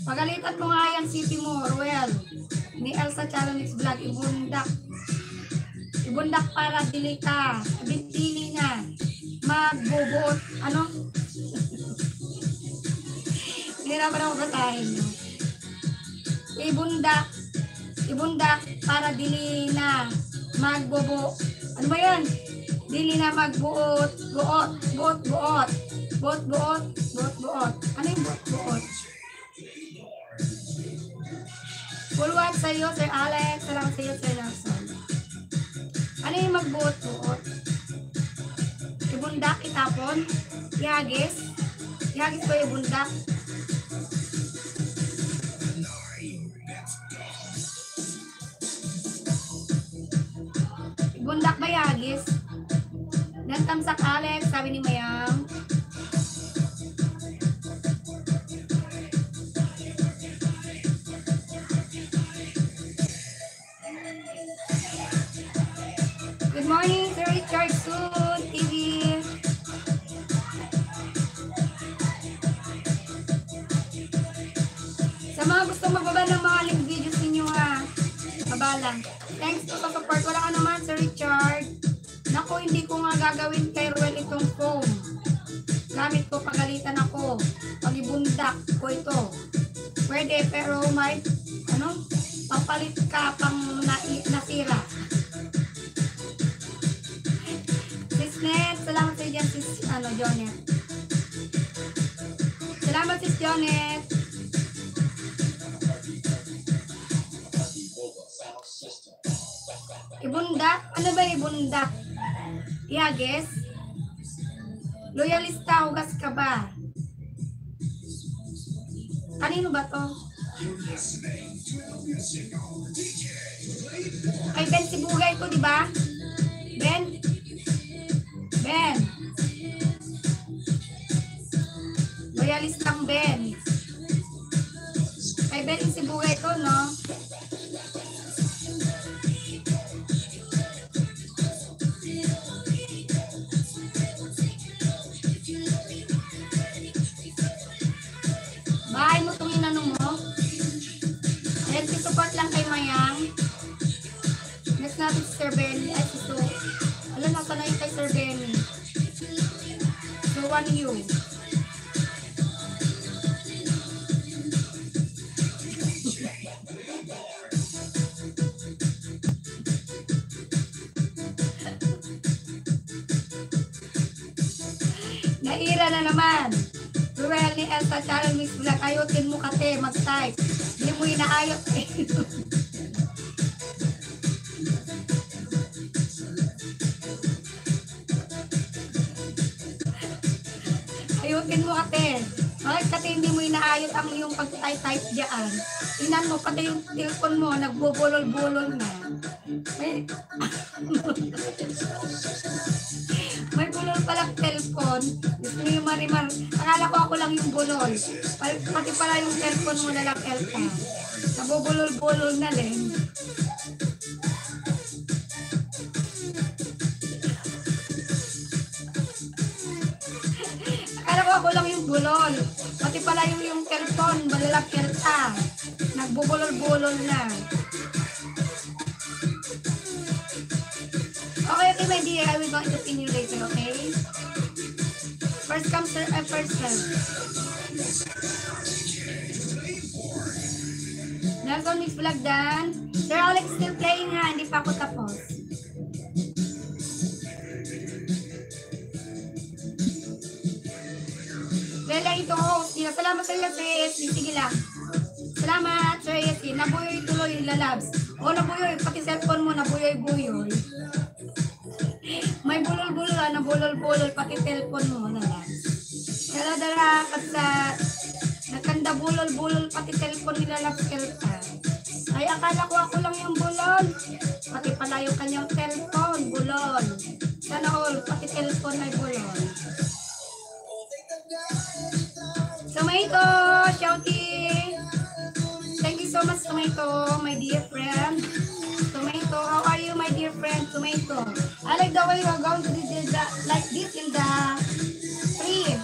Pagalitan mo nga yan, city mo, Ruel. Ni Elsa Charonix Vlog, ibundak. Ibundak para dili ka. Dili na. Magbubuot. Ano? Hirapan ako basahin. Ibundak. Ibundak para dili na. Magbubuot. Ano ba yan? Dili na magbuot. Buot. Buot. Buot. Buot. Buot. Buot. Buot. Ano yung buot? Buot. Pulwat sa iyo, Sir Alex. Salamat sa iyo, Sir Nelson. Ano yung magbuot-buot? Ibundak, itapon? Ihagis? Ihagis ko yung bundak? Ibundak ba ihagis? Nantamsak Alex, sabi ni Mayang. Good morning, Sir Richard Soon TV. Sa mga gusto magbaba ng mga link videos ninyo ha, kabalang. Thanks to sa support. Wala ka naman, Sir Richard. Naku, hindi ko nga gagawin kay Ruel itong phone. Gamit ko, pagalitan ako. Pag-ibundak ko ito. Pwede, pero may, papalit ka pang nasira. Sis, salamat sa dyan, sis, Jonet. Salamat, sis Jonet. Ibundak? Ano ba ibundak? Ihagis? Loyalista, hugas ka ba? Kanino ba to? Kay Ben Sibugay ko, di ba? Ben? Ben. Loyalistang Ben. Kay Ben Sibugay ko, no? Bahay mo itong inanong mo. Ayan, support lang kay Mayang. Next natin si Sir Benny. Ay, si Sue. Alam, nasa na yung kay Sir Benny. So, 1U. Naira na naman. Ruel ni Elsa Charonix Vlog. Ayotin mo kate, mag-type. Hindi mo inaayot eh. Ayutin mo kate. Bakit kate hindi mo inaayot ang iyong pag-type dyan? Tingnan mo, pati yung telepon mo, nagbubulol-bulol na. May bulol palang telepon. Gusto mo yung marimar. Akala ko ako lang yung bulol. Pati pala yung telepon mo na lang, Elka. Nabubulol-bulol na rin. Akala ko ako lang yung bulol. Pati pala yung telepon, malalap Elka. Nagbubulol-bulol na. Okay, my dear. I will go into you later, okay? First come, sir, first serve. Nelson Mix Vlog Dan. Sir Alex still playing ha, hindi pa ako tapos. Lela ito host. Salamat sa ilang sis. Sige lang. Salamat, Sir Yesin. Nabuyoy tuloy, lalabs. O, nabuyoy. Pati cellphone mo, nabuyoy-buyoy. May bulol-bulol, nabulol-bulol, pati telepon mo na lang. Dala-dala kat sa nakanda bulol-bulol, pati telepon nila lapkel ka. Ay, akala ko ako lang yung bulol. Pati pala yung kanyang telepon, bulol. Sana all, pati telepon ay bulol. Tomato, Shouty. Thank you so much, Tomato, my dear friend. Tomato, how are you, my dear friend? Tomato. I like the way you are going to do like this in the tree.